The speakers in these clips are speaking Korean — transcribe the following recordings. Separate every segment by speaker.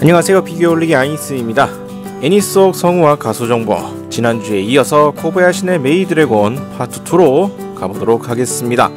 Speaker 1: 안녕하세요, 피규어 올리기 아이니스입니다. 애니 속 성우와 가수 정보, 지난주에 이어서 코바야시의 메이드래곤 파트 2로 가보도록 하겠습니다.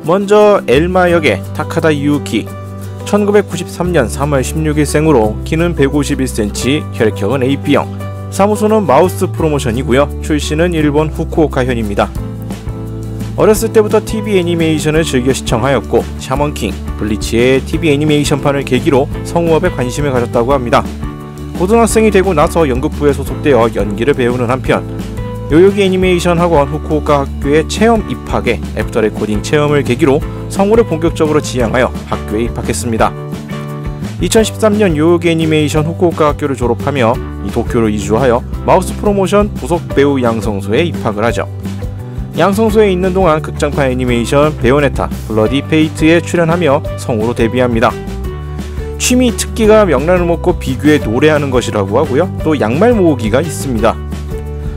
Speaker 1: 먼저 엘마 역의 타카다 유키, 1993년 3월 16일생으로 키는 151cm, 혈액형은 AB형, 사무소는 마우스 프로모션이고요. 출신은 일본 후쿠오카현입니다. 어렸을 때부터 TV 애니메이션을 즐겨 시청하였고 샤먼킹, 블리치의 TV 애니메이션판을 계기로 성우업에 관심을 가졌다고 합니다. 고등학생이 되고 나서 연극부에 소속되어 연기를 배우는 한편 요요기 애니메이션 학원 후쿠오카 학교에 체험 입학해 애프터 레코딩 체험을 계기로 성우를 본격적으로 지향하여 학교에 입학했습니다. 2013년 요요기 애니메이션 후쿠오카 학교를 졸업하며 도쿄로 이주하여 마우스 프로모션 부속 배우 양성소에 입학을 하죠. 양성소에 있는 동안 극장판 애니메이션 베요네타 블러디 페이트에 출연하며 성우로 데뷔합니다. 취미 특기가 명란을 먹고 비교에 노래하는 것이라고 하고요. 또 양말 모으기가 있습니다.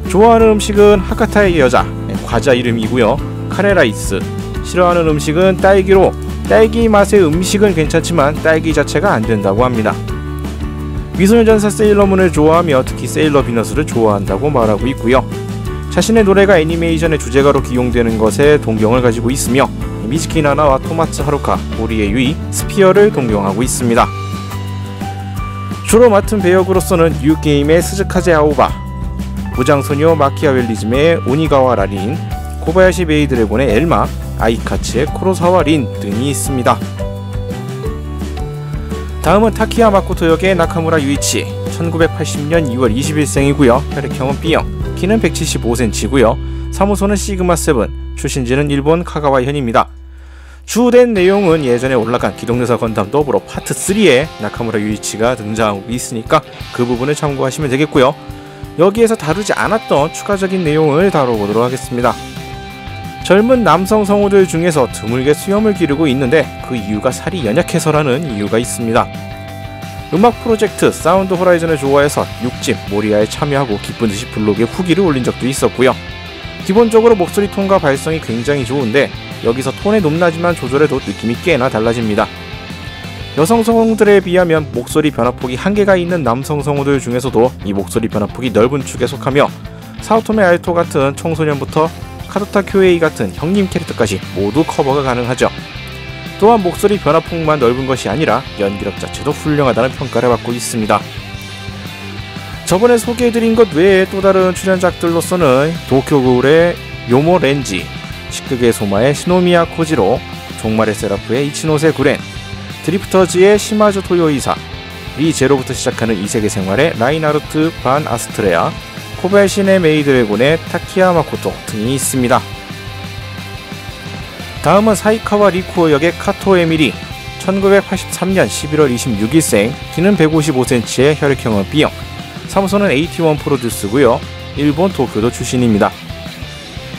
Speaker 1: 좋아하는 음식은 하카타의 여자, 과자 이름이고요. 카레라이스. 싫어하는 음식은 딸기로, 딸기 맛의 음식은 괜찮지만 딸기 자체가 안된다고 합니다. 미소년전사 세일러문을 좋아하며 특히 세일러 비너스를 좋아한다고 말하고 있고요. 자신의 노래가 애니메이션의 주제가로 기용되는 것에 동경을 가지고 있으며 미즈키 나나와 토마츠 하루카, 오리의 유이, 스피어를 동경하고 있습니다. 주로 맡은 배역으로서는 뉴게임의 스즈카제 아오바, 무장소녀 마키아웰리즘의 오니가와 라린, 코바야시 메이드래곤의 엘마, 아이카츠의 쿠로사와 린 등이 있습니다. 다음은 타키야 마코토 역의 나카무라 유이치, 1980년 2월 20일생이고요. 혈액형은 B형, 키는 175cm고요. 사무소는 시그마7, 출신지는 일본 카가와현입니다. 주된 내용은 예전에 올라간 기동대사 건담 더불어 파트 3에 나카무라 유이치가 등장하고 있으니까 그 부분을 참고하시면 되겠고요. 여기에서 다루지 않았던 추가적인 내용을 다뤄보도록 하겠습니다. 젊은 남성 성우들 중에서 드물게 수염을 기르고 있는데 그 이유가 살이 연약해서라는 이유가 있습니다. 음악 프로젝트 사운드 호라이즌을 좋아해서 6집 모리아에 참여하고 기쁜듯이 블로그에 후기를 올린 적도 있었고요. 기본적으로 목소리 톤과 발성이 굉장히 좋은데 여기서 톤의 높낮이만 조절해도 느낌이 꽤나 달라집니다. 여성 성우들에 비하면 목소리 변화폭이 한계가 있는 남성 성우들 중에서도 이 목소리 변화폭이 넓은 축에 속하며 사오토메 알토 같은 청소년부터 카도타 쿄에이 같은 형님 캐릭터까지 모두 커버가 가능하죠. 또한 목소리 변화폭만 넓은 것이 아니라 연기력 자체도 훌륭하다는 평가를 받고 있습니다. 저번에 소개해드린 것 외에 또 다른 출연작들로서는 도쿄구울의 요모 렌지, 시크게 소마의 시노미야 코지로, 종말의 세라프의 이치노세 구렌, 드리프터즈의 시마조 토요이사, 리제로부터 시작하는 이세계 생활의 라인하르트 반 아스트레아, 코바야시네 메이드래곤의 타키야 마코토 등이 있습니다. 다음은 사이카와 리쿠오 역의 카토 에미리, 1983년 11월 26일생, 키는 155cm의 혈액형은 B형, 사무소는 AT1 프로듀스고요. 일본 도쿄도 출신입니다.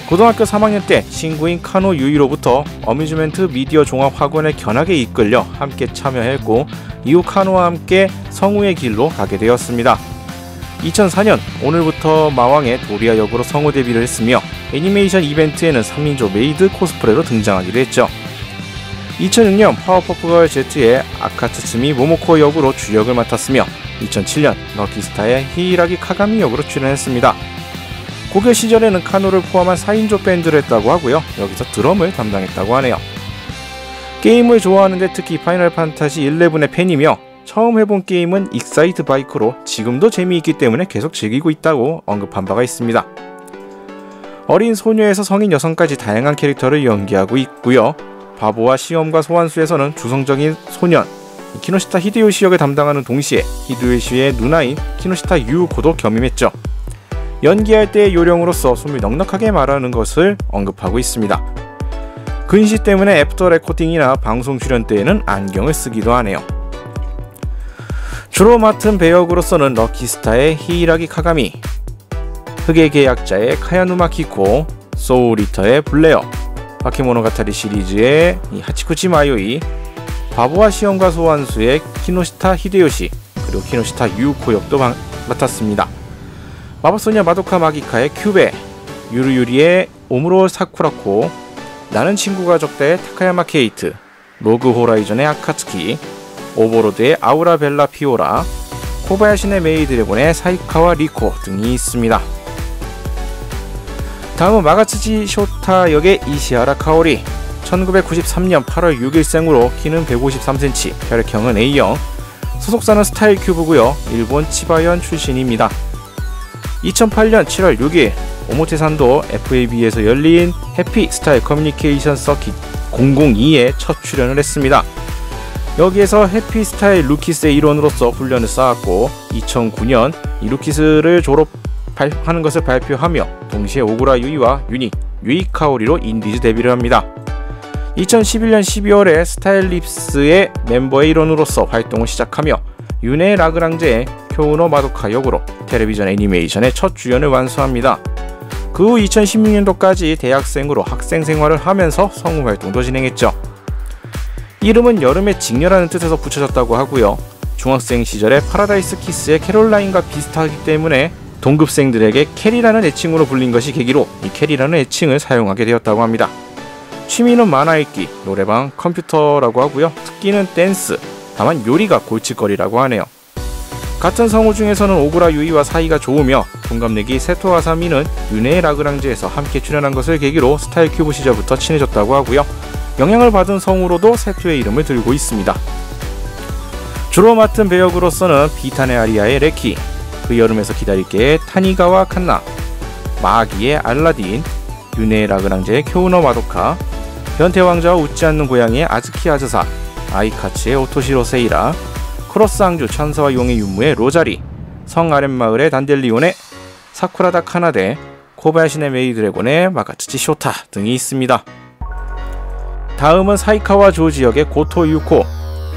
Speaker 1: 고등학교 3학년 때 친구인 카노 유이로부터 어뮤즈멘트 미디어 종합 학원에 견학에 이끌려 함께 참여했고 이후 카노와 함께 성우의 길로 가게 되었습니다. 2004년 오늘부터 마왕의 도리아 역으로 성우 데뷔를 했으며 애니메이션 이벤트에는 3인조 메이드 코스프레로 등장하기도 했죠. 2006년 파워퍼프걸 Z의 아카츠츠미 모모코 역으로 주역을 맡았으며 2007년 럭키스타의 히이라기 카가미 역으로 출연했습니다. 고교 시절에는 카노를 포함한 4인조 밴드를 했다고 하고요. 여기서 드럼을 담당했다고 하네요. 게임을 좋아하는데 특히 파이널 판타지 11의 팬이며 처음 해본 게임은 익사이트 바이크로 지금도 재미있기 때문에 계속 즐기고 있다고 언급한 바가 있습니다. 어린 소녀에서 성인 여성까지 다양한 캐릭터를 연기하고 있고요. 바보와 시험과 소환수에서는 주성적인 소년 키노시타 히데요시 역을 담당하는 동시에 히데요시의 누나인 키노시타 유코도 겸임했죠. 연기할 때의 요령으로서 숨을 넉넉하게 말하는 것을 언급하고 있습니다. 근시 때문에 애프터 레코딩이나 방송 출연 때에는 안경을 쓰기도 하네요. 주로 맡은 배역으로서는 럭키스타의 히이라기 카가미, 흑의 계약자의 카야누마 키코, 소울리터의 블레어, 바케모노가타리 시리즈의 하치쿠치 마요이, 바보와 시험과 소환수의 키노시타 히데요시, 그리고 키노시타 유코 역도 맡았습니다. 마법소녀 마도카 마기카의 큐베, 유루유리의 오무로 사쿠라코, 나는 친구가 적다의 타카야마 케이트, 로그 호라이전의 아카츠키, 오버로드의 아우라벨라 피오라, 코바야시네 메이드래곤의 사이카와 리코 등이 있습니다. 다음은 마가츠지 쇼타 역의 이시하라 카오리. 1993년 8월 6일생으로 키는 153cm, 혈액형은 A형, 소속사는 스타일 큐브고요. 일본 치바현 출신입니다. 2008년 7월 6일 오모테산도 FAB에서 열린 해피 스타일 커뮤니케이션 서킷 002에 첫 출연을 했습니다. 여기에서 해피 스타일 루키스의 일원으로서 훈련을 쌓았고 2009년 이 루키스를 졸업하는 것을 발표하며 동시에 오구라 유이와 유이 카오리로 인디즈 데뷔를 합니다. 2011년 12월에 스타일립스의 멤버의 일원으로서 활동을 시작하며 윤의 라그랑제의 쿄우노 마도카 역으로 텔레비전 애니메이션의 첫 주연을 완수합니다. 그 후 2016년도까지 대학생으로 학생 생활을 하면서 성우 활동도 진행했죠. 이름은 여름의 직녀라는 뜻에서 붙여졌다고 하고요. 중학생 시절에 파라다이스 키스의 캐롤라인과 비슷하기 때문에 동급생들에게 캐리라는 애칭으로 불린 것이 계기로 이 캐리라는 애칭을 사용하게 되었다고 합니다. 취미는 만화 읽기, 노래방, 컴퓨터라고 하고요. 특기는 댄스, 다만 요리가 골칫거리라고 하네요. 같은 성우 중에서는 오구라 유이와 사이가 좋으며 동갑내기 세토 아사미는 윤의 라그랑제에서 함께 출연한 것을 계기로 스타일 큐브 시절부터 친해졌다고 하고요. 영향을 받은 성우로도 세토의 이름을 들고 있습니다. 주로 맡은 배역으로서는 비타네 아리아의 레키, 그 여름에서 기다릴게의 타니가와 칸나, 마기의 알라딘, 윤의 라그랑제의 쿄우노 마도카, 변태왕자와 웃지 않는 고양이의 아즈키 아즈사, 아이카츠의 오토시로 세이라, 크로스 앙주 천사와 용의 윤무의 로자리, 성 아랫마을의 단델리온의 사쿠라다 카나데, 코바야시네 메이드래곤의 마가츠지 쇼타 등이 있습니다. 다음은 사이카와 조지 역의 고토 유코.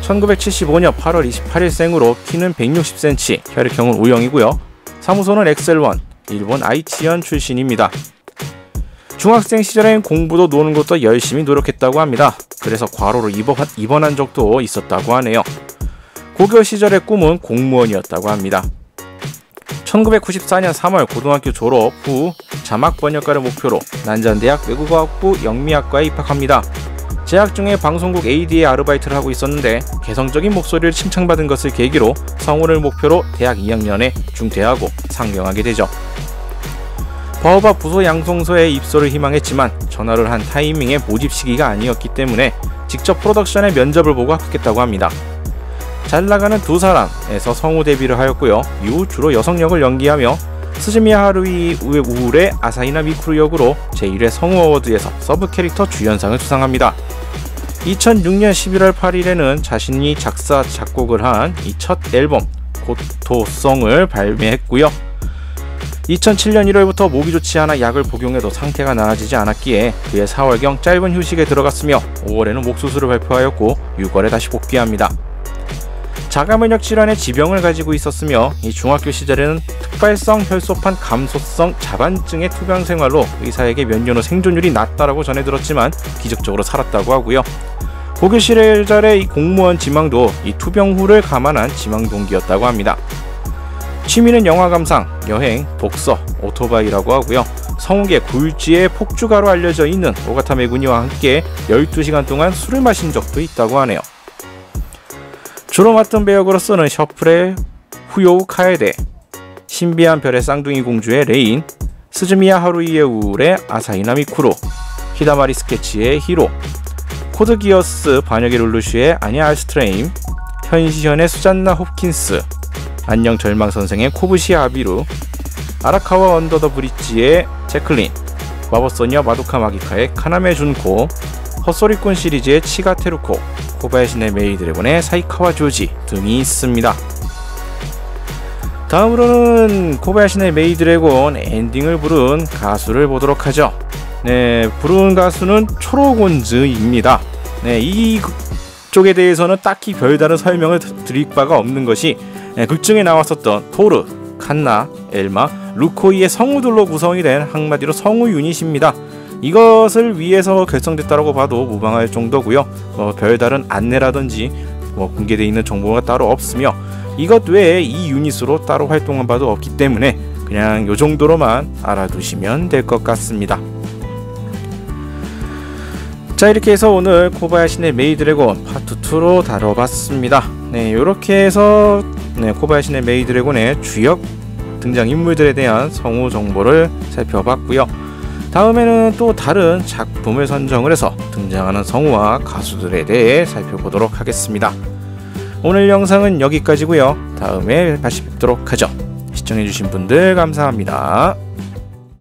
Speaker 1: 1975년 8월 28일생으로 키는 160cm, 혈액형은 O형이고요. 사무소는 엑셀1, 일본 아이치현 출신입니다. 중학생 시절엔 공부도 노는 것도 열심히 노력했다고 합니다. 그래서 과로로 입원한 적도 있었다고 하네요. 고교 시절의 꿈은 공무원이었다고 합니다. 1994년 3월 고등학교 졸업 후 자막 번역가를 목표로 난잔대학 외국어학부 영미학과에 입학합니다. 재학 중에 방송국 AD에 아르바이트를 하고 있었는데 개성적인 목소리를 칭찬받은 것을 계기로 성우를 목표로 대학 2학년에 중퇴하고 상경하게 되죠. 바오바 부서 양송소에 입소를 희망했지만 전화를 한 타이밍에 모집 시기가 아니었기 때문에 직접 프로덕션의 면접을 보고 합격했다고 합니다. 잘나가는 두 사람에서 성우 데뷔를 하였고요. 이후 주로 여성 역을 연기하며 스즈미야 하루이 우울의 아사히나 미쿠루 역으로 제1회 성우 어워드에서 서브 캐릭터 주연상을 수상합니다. 2006년 11월 8일에는 자신이 작사 작곡을 한 이 첫 앨범 고토송을 발매했고요. 2007년 1월부터 목이 좋지 않아 약을 복용해도 상태가 나아지지 않았기에 그해 4월경 짧은 휴식에 들어갔으며 5월에는 목 수술을 발표하였고 6월에 다시 복귀합니다. 자가면역 질환의 지병을 가지고 있었으며 이 중학교 시절에는 특발성 혈소판 감소성 자반증의 투병 생활로 의사에게 몇 년 후 생존율이 낮다라고 전해 들었지만 기적적으로 살았다고 하고요. 고교 시절의 이 공무원 지망도 이 투병 후를 감안한 지망 동기였다고 합니다. 취미는 영화 감상, 여행, 독서, 오토바이라고 하고요. 성우계 굴지의 폭주가로 알려져 있는 오가타 메구니와 함께 12시간 동안 술을 마신 적도 있다고 하네요. 주로 맡은 배역으로서는 셔플의 후요우 카에데, 신비한 별의 쌍둥이 공주의 레인, 스즈미야 하루이의 우울의 아사히나 미쿠로, 히다마리 스케치의 히로, 코드기어스 반역의 룰루슈의 아냐 알스트레임, 현시현의 수잔나 홉킨스, 안녕 절망선생의 코부시 아비루, 아라카와 언더 더 브릿지의 제클린, 마법소녀 마도카 마기카의 카나메 준코, 헛소리꾼 시리즈의 치가 테루코, 코바야시네 메이드래곤의 사이카와 조지 등이 있습니다. 다음으로는 코바야시네 메이드래곤 엔딩을 부른 가수를 보도록 하죠. 네, 부른 가수는 초로곤즈입니다. 네, 이 쪽에 대해서는 딱히 별다른 설명을 드릴 바가 없는 것이 극중에 나왔었던 토르, 칸나, 엘마, 루코이의 성우들로 구성이 된 한마디로 성우 유닛입니다. 이것을 위해서 결성됐다고 봐도 무방할 정도고요. 별다른 안내라든지 공개되어 있는 정보가 따로 없으며 이것 외에 이 유닛으로 따로 활동한 바도 없기 때문에 그냥 요 정도로만 알아두시면 될 것 같습니다. 자, 이렇게 해서 오늘 코바야시네 메이드래곤 파트 2로 다뤄봤습니다. 네, 이렇게 해서 코바야시네 메이드래곤의 주역 등장인물들에 대한 성우 정보를 살펴봤고요. 다음에는 또 다른 작품을 선정을 해서 등장하는 성우와 가수들에 대해 살펴보도록 하겠습니다. 오늘 영상은 여기까지고요. 다음에 다시 뵙도록 하죠. 시청해주신 분들 감사합니다.